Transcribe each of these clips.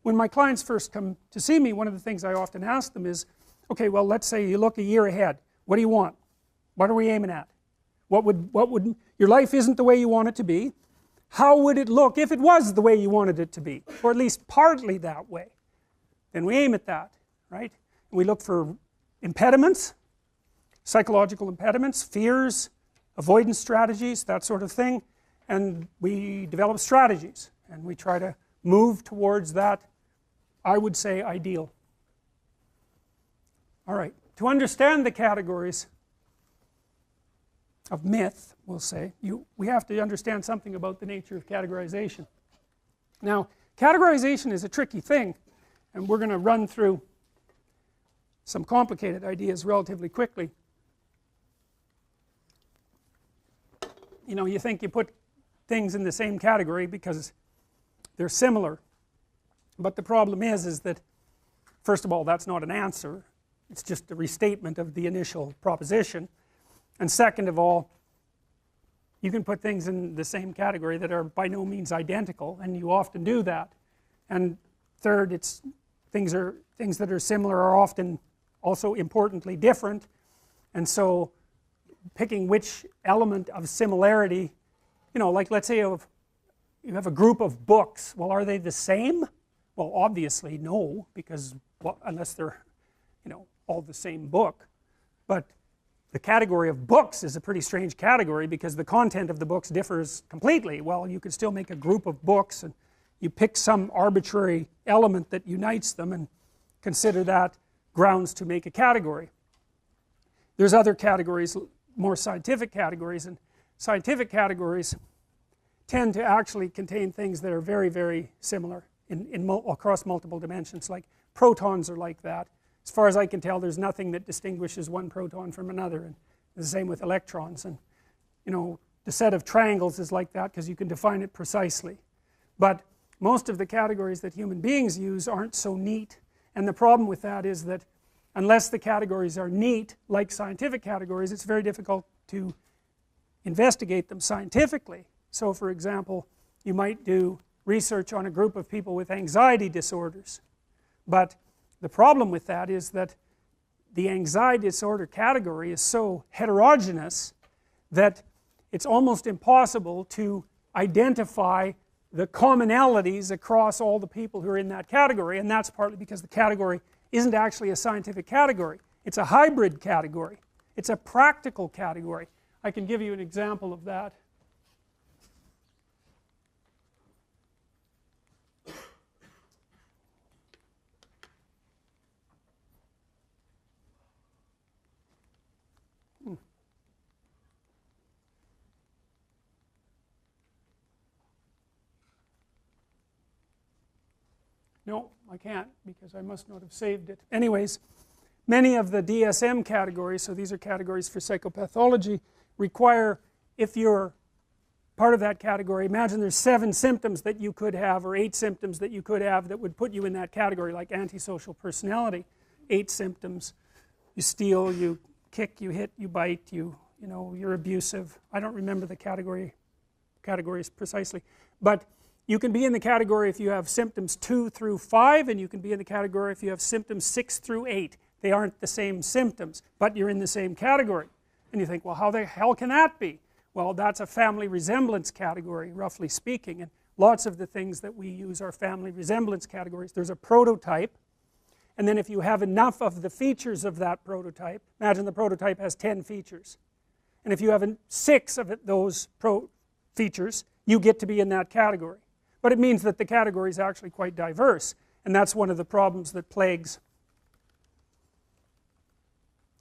when my clients first come to see me, one of the things I often ask them is, okay, well, let's say you look a year ahead. What do you want? What are we aiming at? Your life isn't the way you want it to be. How would it look if it was the way you wanted it to be? Or at least partly that way. Then we aim at that, right? And we look for impediments, psychological impediments, fears, avoidance strategies, that sort of thing. And we develop strategies. And we try to move towards that, I would say, ideal. Alright, to understand the categories of myth, we'll say, we have to understand something about the nature of categorization. Now, categorization is a tricky thing, and we're going to run through some complicated ideas relatively quickly. You know, you think you put things in the same category because they're similar, but the problem is that, first of all, that's not an answer. It's just a restatement of the initial proposition. And second of all, you can put things in the same category that are by no means identical, and you often do that. And third, things that are similar are often also importantly different, and so picking which element of similarity, you know, like let's say you have a group of books. Well, are they the same? Well, obviously no, because, well, unless they're, you know, all the same book. But the category of books is a pretty strange category because the content of the books differs completely. Well, you could still make a group of books and you pick some arbitrary element that unites them and consider that grounds to make a category. There's other categories, more scientific categories, and scientific categories tend to actually contain things that are very, very similar across multiple dimensions. Like protons are like that. As far as I can tell, there's nothing that distinguishes one proton from another, and the same with electrons. And you know, the set of triangles is like that because you can define it precisely. But most of the categories that human beings use aren't so neat, and the problem with that is that unless the categories are neat, like scientific categories, it's very difficult to investigate them scientifically. So for example, you might do research on a group of people with anxiety disorders, but the problem with that is that the anxiety disorder category is so heterogeneous that it's almost impossible to identify the commonalities across all the people who are in that category, and that's partly because the category isn't actually a scientific category. It's a hybrid category. It's a practical category. I can give you an example of that. No, I can't because I must not have saved it. Anyways, many of the DSM categories, so these are categories for psychopathology, require, if you're part of that category, imagine there's 7 symptoms that you could have, or 8 symptoms that you could have that would put you in that category, like antisocial personality. 8 symptoms. You steal, you kick, you hit, you bite, you know, you're abusive. I don't remember the categories precisely, but you can be in the category if you have symptoms 2 through 5, and you can be in the category if you have symptoms 6 through 8. They aren't the same symptoms, but you're in the same category. And you think, well, how the hell can that be? Well, that's a family resemblance category, roughly speaking, and lots of the things that we use are family resemblance categories. There's a prototype, and then if you have enough of the features of that prototype, imagine the prototype has 10 features, and if you have 6 of those features, you get to be in that category. But it means that the category is actually quite diverse, and that's one of the problems that plagues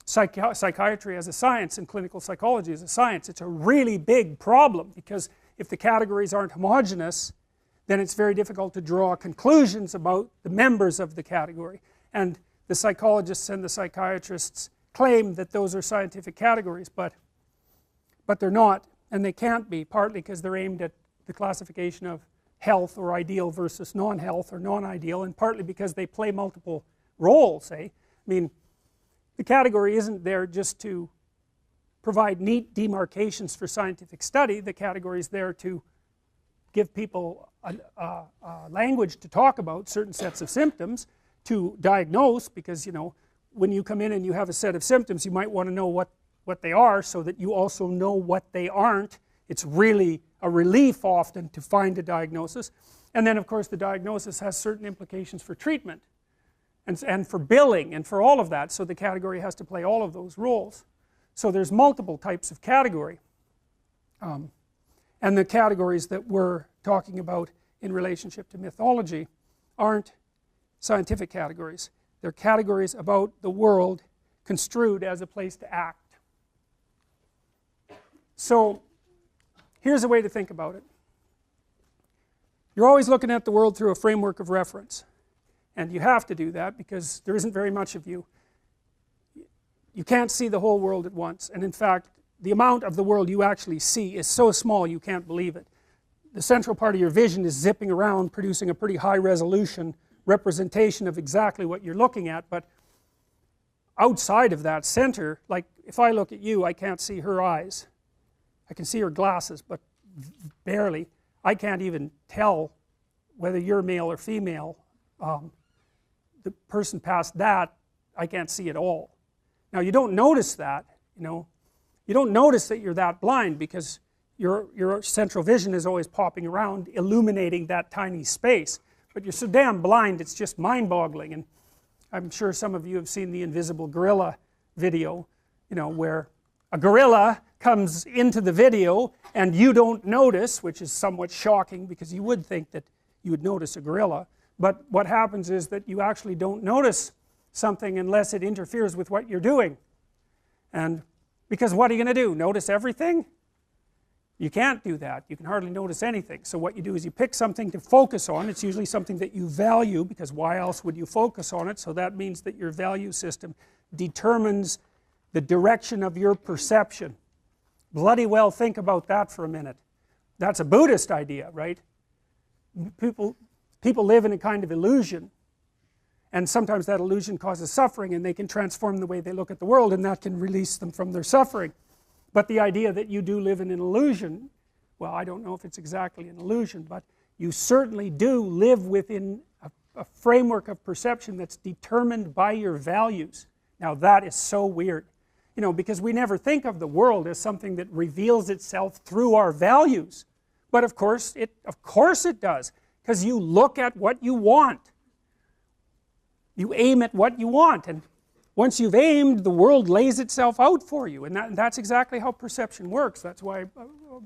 psychiatry as a science and clinical psychology as a science. It's a really big problem because if the categories aren't homogeneous, then it's very difficult to draw conclusions about the members of the category. And the psychologists and the psychiatrists claim that those are scientific categories, but they're not, and they can't be, partly because they're aimed at the classification of health or ideal versus non-health or non-ideal, and partly because they play multiple roles, eh? I mean, the category isn't there just to provide neat demarcations for scientific study. The category is there to give people a language to talk about certain sets of symptoms, to diagnose, because, you know, when you come in and you have a set of symptoms, you might want to know what they are, so that you also know what they aren't. It's really a relief often to find a diagnosis. And then of course the diagnosis has certain implications for treatment and for billing and for all of that, so the category has to play all of those roles. So there's multiple types of category, and the categories that we're talking about in relationship to mythology aren't scientific categories. They're categories about the world construed as a place to act. So here's a way to think about it. You're always looking at the world through a framework of reference, and you have to do that because there isn't very much of you. You can't see the whole world at once, and in fact the amount of the world you actually see is so small you can't believe it. The central part of your vision is zipping around, producing a pretty high resolution representation of exactly what you're looking at, but outside of that center, like if I look at you, I can't see her eyes. I can see her glasses, but barely. I can't even tell whether you're male or female. The person past that, I can't see at all. Now you don't notice that, you know. You don't notice that you're that blind because your central vision is always popping around, illuminating that tiny space. But you're so damn blind, it's just mind-boggling. And I'm sure some of you have seen the Invisible Gorilla video, you know, where a gorilla comes into the video and you don't notice, which is somewhat shocking because you would think that you would notice a gorilla. But what happens is that you actually don't notice something unless it interferes with what you're doing. And because what are you going to do? Notice everything? You can't do that. You can hardly notice anything. So what you do is you pick something to focus on. It's usually something that you value, because why else would you focus on it? So that means that your value system determines the direction of your perception. Bloody well think about that for a minute. That's a Buddhist idea, right? People live in a kind of illusion, and sometimes that illusion causes suffering, and they can transform the way they look at the world, and that can release them from their suffering. But the idea that you do live in an illusion, well, I don't know if it's exactly an illusion, but you certainly do live within a framework of perception that's determined by your values. Now that is so weird, you know, because we never think of the world as something that reveals itself through our values. But of course it does, because you look at what you want. You aim at what you want, and once you've aimed, the world lays itself out for you, and that's exactly how perception works. That's why I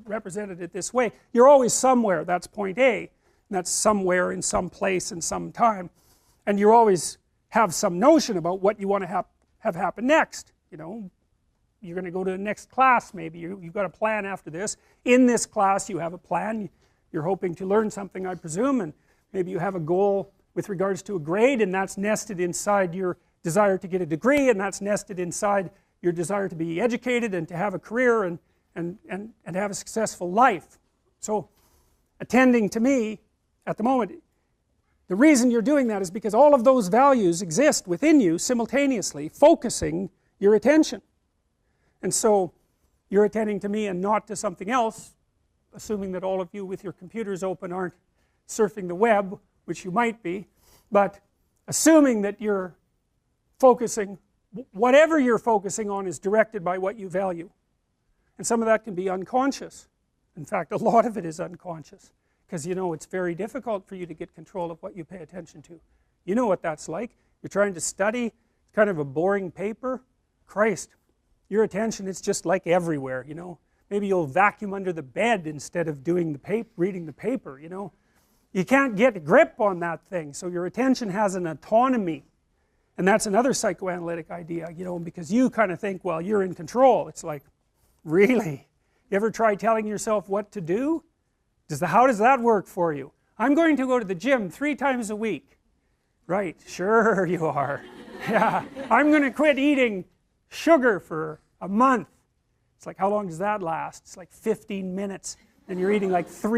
represented it this way. You're always somewhere, that's point A, and that's somewhere in some place in some time, and you always have some notion about what you want to have happen next. You know, you're going to go to the next class maybe, you've got a plan after this. In this class you have a plan, you're hoping to learn something, I presume, and maybe you have a goal with regards to a grade, and that's nested inside your desire to get a degree, and that's nested inside your desire to be educated and to have a career and have a successful life. So attending to me at the moment, the reason you're doing that is because all of those values exist within you simultaneously, focusing your attention. And so you're attending to me and not to something else, assuming that all of you with your computers open aren't surfing the web, which you might be, but assuming that you're focusing, whatever you're focusing on is directed by what you value. And some of that can be unconscious. In fact, a lot of it is unconscious, because you know it's very difficult for you to get control of what you pay attention to. You know what that's like. You're trying to study, it's kind of a boring paper. Christ, your attention is just like everywhere, you know. Maybe you'll vacuum under the bed instead of doing reading the paper, you know. You can't get a grip on that thing, so your attention has an autonomy. And that's another psychoanalytic idea, you know, because you kind of think, well, you're in control. It's like, really? You ever try telling yourself what to do? How does that work for you? I'm going to go to the gym 3 times a week. Right, sure you are. Yeah, I'm going to quit eating sugar for a month. It's like, how long does that last? It's like 15 minutes, and you're eating like 3